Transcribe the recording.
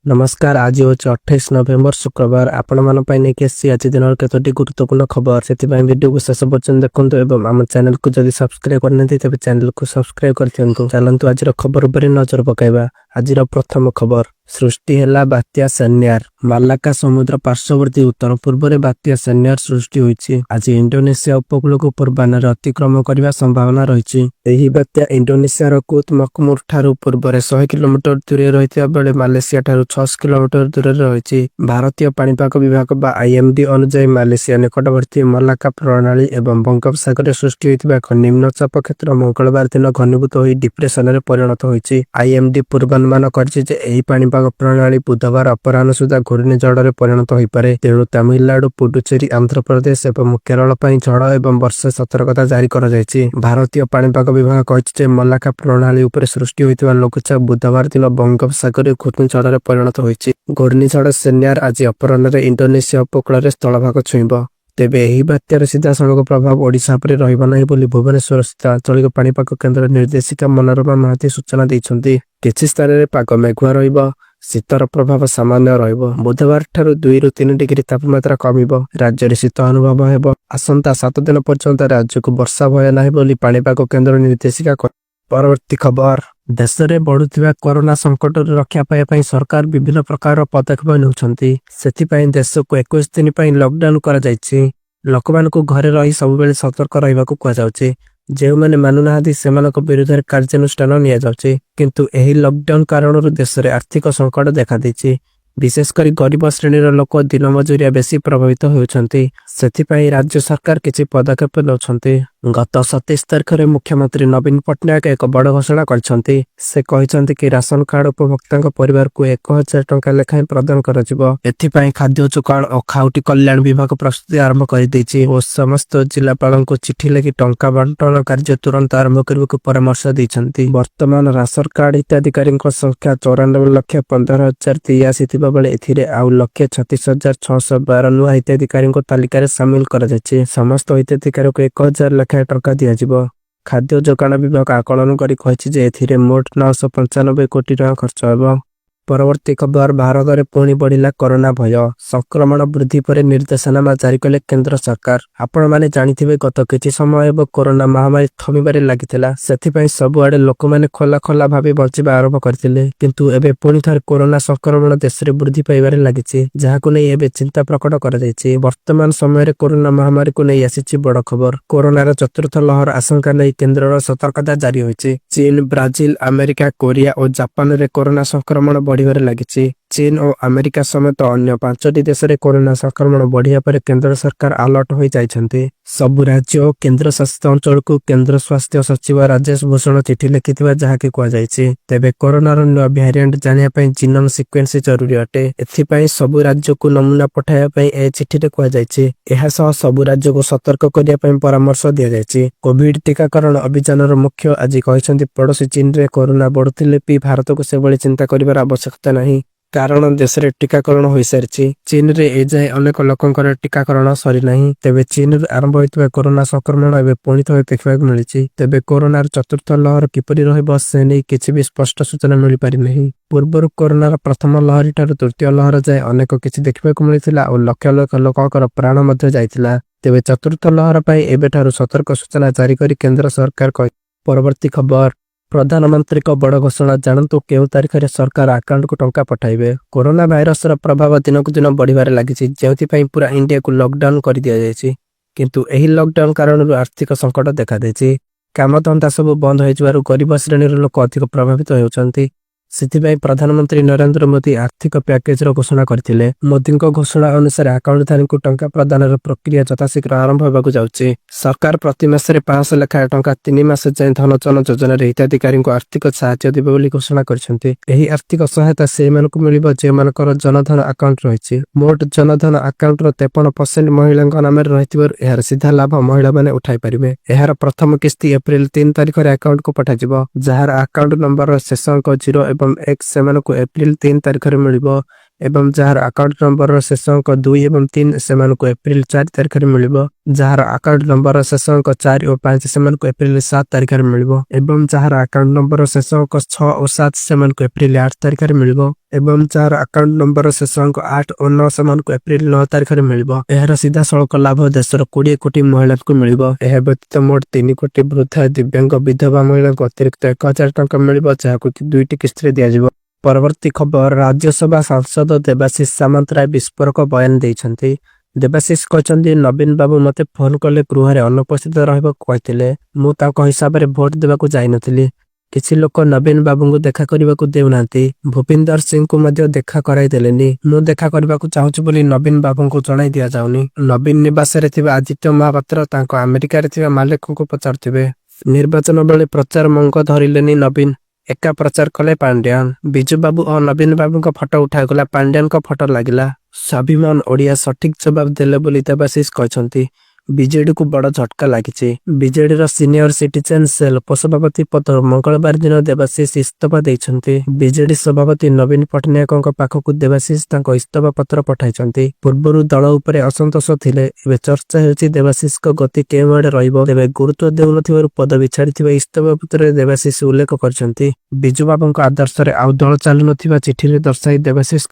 नमस्कार। आज हूँ 28 नवेम्बर शुक्रवार। आपण मान नहीं आज दिन कतोटी गुरुत्वपूर्ण खबर से वीडियो को शेष पर्यटन देखते और आम चैनल को जब सब्सक्राइब करना तेज चैनल को सब्सक्राइब कर चलतु आज खबर उपर नजर पकाइबा। आज प्रथम खबर सृष्टि है बात्या सैन्यार। मालाका समुद्र पार्श्ववर्ती उत्तर पूर्व में बात्या सैन्यार सृष्टि होइछि। आज इंडोनेशिया उपकूल को पूर्वाह्न अतिक्रम करने संभावना रही। बात्या इंडोनेशिया कुत मकमुर ठारू पूर्व 100 किलोमीटर दूर रही बेले मालेशिया ठारू 6 किलोमीटर दूर रही। भारतीय पाणीपाग विभाग बा आईएमडी अनुसार मालेशिया निकटवर्ती मलाका प्रणाली एवं बंगोपसागर सृष्टि होता एक निम्नचाप क्षेत्र मंगलवार दिन घनीभूत हो डिप्रेशन में परिणत होइछि। आईएमडी पूर्वानुमान करछि पाणीपाग प्रणाली बुधवार अपराह्न सुधा घूर्णिझड़े परिणत हो पारे। तेणु तमिलनाडु, पुडुचेरी, आंध्र प्रदेश एवं केरल पर झड़ एवं वर्षा सतर्कता जारी कर भारतीय पाणीपाग विभाग कहिछि मलाका प्रणाली उपर सृष्टि होइतिबा लघुचाप बुधवार दिन बंगोपसागर घूर्णिझड़े परिणत होइछि। घूर्णिझड़ सेन्यार आज अपराह्न इंडोनेशिया उपकूल स्थलभाग छुईब। तेबे एही बात्यार सीधासलख प्रभाव ओडिशा पर रहिबा नाही बोली भुवनेश्वर स्थित आंचलिक पाणीपाग केन्द्र निर्देशिका मनोरमा महाती सूचना दैछन्ती। किछि स्थान में पाग मेघुआ रहिबो। शीतर प्रभाव सामान्य रहिबो। बुधवार ठारू 2 ରୁ 3 डिग्री तापमात्रा कमिबो। राज्य में शीत अनुभव हेबो। आसंता 7 दिन पर्यंत राज्य को वर्षा भय नाही बोली पाणीपाग केन्द्र निर्देशिका। परवर्ती खबर देश में बढ़ुवा कोरोना संकट रक्षा पाइबा सरकार विभिन्न प्रकार पदक्षेप नेउछन्ती। सेथिपाई देश को 21 दिन लॉकडाउन करा जायछि। लोक मानकु घरे रही सबुबेले सतर्क रहिबाकु कुआ जाउछि। जो मैंने मानुना से विरुद्ध में कार्यानुष्ठान नि किंतु एही लॉकडाउन कारण देश में आर्थिक संकट देखा देछि। विशेषकर गरीब श्रेणीर लोक दिन मजूरिया बेसी प्रभावित होउछन्ती। सेथिपाई राज्य सरकार किछि पदक्षेप नौछन्ती। गत 27 तारिख में मुख्यमंत्री नवीन पट्टनायक एक बड़ घोषणा करछन्ती। से कहिसन्ती कि राशन कार्ड उपभोक्ता परिवार को 1000 टंका लेखाएं प्रदान करजिबो। एथिपाई खाद्य चुकाण और खाउटी कल्याण विभाग प्रस्तुति आरंभ कर दैछि और समस्त जिलापाल को चिठी लिखि टंका बंटन कार्य तुरंत आरंभ करने को परामर्श दैछन्ती। वर्तमान राशन कार्ड हिताधिकारी संख्या 94,15,083 थिबा बेले एथिरे आउ 1,36,612 नुआ हिताधिकारी तालिका सामिल कर समस्त हिताधिकारी को 1000 लेखाएं टंका दिया। खाद्य जोगाण विभाग आकलन कर मोट 995 कोटी टंका खर्च होगा। परवर्ती खबर भारत में पुणी बढ़िला कोरोना भय। संक्रमण वृद्धि पर निर्देशनामा जारी कले केंद्र सरकार। आपण माने जानिथिबे गत किछि समय कोरोना महामारी थमिबारे लागिथिला। सेथिपई सबुआडे लोक माने खोला खोला भाबे बंचिबा आरंभ करथिले। किंतु एबे पुणी थर कोरोना संक्रमण देश रे वृद्धि पाइबारे लागिछि, जाहाकु नै एबे चिंता प्रकट कर जायछि। वर्तमान समय रे कोरोना महामारी को नै आसीछि बड़ खबर। कोरोनार चतुर्थ लहर आशंका नै केंद्रर सतर्कता जारी होइछि। चीन, ब्राजिल, अमेरिका, कोरिया और जापान रे कोरोना संक्रमण लगी। चीन और अमेरिका समेत अन्य 5टी देश में कोरोना संक्रमण बढ़िया पर केंद्र सरकार अलर्ट हो जाइछन्ती। सबु राज्य और केंद्र शासित अंचल को केंद्र स्वास्थ्य सचिव राजेश भूषण चिठी लिखिथिबा जहाकि कुआ जायछि। तेबे कोरोनार नुआ वेरिएंट जानिया पई जीनोम सीक्वेंस जरूरी अटे। एथिपई सबु राज्य को नमूना पठाया पई ए चिठी रे कुआ जायछि। एहा सह सबु राज्य को सतर्क करिया पई परामर्श दिया जायछि। कोविड टीकाकरण अभियानर मुख्य आज कहिसन्ती पड़ोसी चीन रे कोरोना बढ़ुथिले भी भारत को सेबळी चिंता करिवार आवश्यकता नहीं, कारण देश में टीकाकरण हो सारी। चीन रे एजाए अनेक लोकंकर टीकाकरण सरी नहीं। तेबे चीन रे आरंभ होइतबा कोरोना संक्रमण एबे पुणी थरे देखबाक मिलिछि। तेबे कोरोनार चतुर्थ लहर किपरि रहइबो से नै किछि भी स्पष्ट सूचना मिलि पारि नहीं। पूर्व कोरोनार प्रथम लहरी ठार तृतीय लहर जाए अनेक किछि देखबाक मिलिथिला और लक्ष लक्ष लोकंकर प्राण मध्य जाइथिला। तेबे चतुर्थ लहर पई एबे ठार सतर्क सूचना जारी करी केंद्र सरकार कहि। परवर्ती खबर प्रधानमंत्री को बड़ घोषणा। जानतु केउ तारिख रे सरकार अकाउंट को टंका पठाइबे। कोरोना वायरस प्रभाव दिन को दिन बढ़िबार लागिछि, जेउथि पूरा इंडिया को लॉकडाउन कर दिया जायछि। किंतु एही लॉकडाउन कारण आर्थिक संकट देखा देछि। काम धंदा सब बंद हो जिबारु गरीब श्रेणीर लोक अधिक प्रभावित होउछन्ति। सिथिबाई प्रधानमंत्री नरेंद्र मोदी आर्थिक पैकेज घोषणा करथिले। मोदी घोषणा अनुसार अकाउंटधारी को टंका प्रदान प्रक्रिया यथाशीघ्र आरंभ होबाकु जाउछि। सरकार प्रति मासरे 500 लेखाएं टंका 3 मास जाए धनचन योजना हिताधिकारी को आर्थिक सहायता देबे बोली घोषणा करछन्ति। एही आर्थिक सहायता से मानकु मिलिबो जे मानकर जनधन अकाउंट रहिछि। मोट जनधन अकाउंट रो 53% महिलांक नाम रहिथिबार एहार सीधा लाभ महिला माने उठाई परिबे। एहार प्रथम किस्ती अप्रैल 3 तारिख रे अकाउंट को पठाजिबो। जहार अकाउंट नंबर शेष अंक 0 एवं 1 सेमान को अप्रैल 3 तारिख रे मिलिबो। एवं जार अकाउंट नंबर शेष अंक 2 एवं 3 सेमानकु एप्रिल 4 तारिख रे मिलिबो। जार अकाउंट नंबर शेष अंक 4 और 5 सेमानकु एप्रिल 7 तारिख रे मिलिबो। एवं जार अकाउंट नंबर शेष अंक 6 और 7 सेमानकु एप्रिल 8 तारिख रे मिलिबो। एवं जार अकाउंट नंबर शेष अंक 8 और 9 सेमानकु एप्रिल 9 तारिख रे मिलिबो। एहार सीधा सड़क लाभ देशर 20 कोटी महिला को मिलिबो। एहा व्यतीत मोट 3 कोटी वृद्धा दिव्यांग विधवा महिला को अतिरिक्त 1000 टंका मिलिबो, जाहाकु 2टी किस्त रे दिया जिवो। परवर्ती खबर राज्यसभा सांसद देवाशीष सामंतराय विस्फोरक बयान देइछन्ति। देवाशीष कहते नवीन बाबू मते फोन कले गृह अनुपस्थित रही मु हिसाब से भोट देवाक जाइनथिली। किछि लोक नवीन बाबू को देखा करने को देउना। भूपिंदर सिंह को मध्य देखा कराई देलेनी। मु देखा करने को चाहूँ बोली नवीन बाबू को जणाई दिया जाउनी। नवीन निवास रे थिबा आदित्य महापात्र तांको अमेरिका रे थिबा मालिक को पचारथिबे। निर्वाचन बेले प्रचार मंग धरिलेनी नवीन। एका प्रचार कले पांड्यान। बिजू बाबू और नवीन बाबू का फोटो उठागला, पांड्यान का फोटो लगिला। स्वाभिमान ओडिया सठिक जवाब देले बोली देवाशीष कहछन्ति। बीजेडी को बड़ झटका लागिছে। बीजेडी रो सीनियर सिटीजन सेल उपसभापति पद मंगलवार दिन देवाशीष इस्तफा देइछन्ति। बीजेडी सभापति नवीन पटनायक पाखक देवाशीष तांको इस्तफा पत्र पठाइछन्ति। पूर्वरु दल उपरे असंतोष थिले। एबे चर्चा हेउछि देवाशीष को गति केउ आडे रहइबो। तेबे गुरुत्व देउनथिबारु पदवी छाडिथिबा इस्तफा पत्र देवाशीष उल्लेख करछन्ति। बिजू बाबूଙ୍କ आदर्श रे आउ दल चालु नथिबा चिठी रे दर्शाई देवाशीष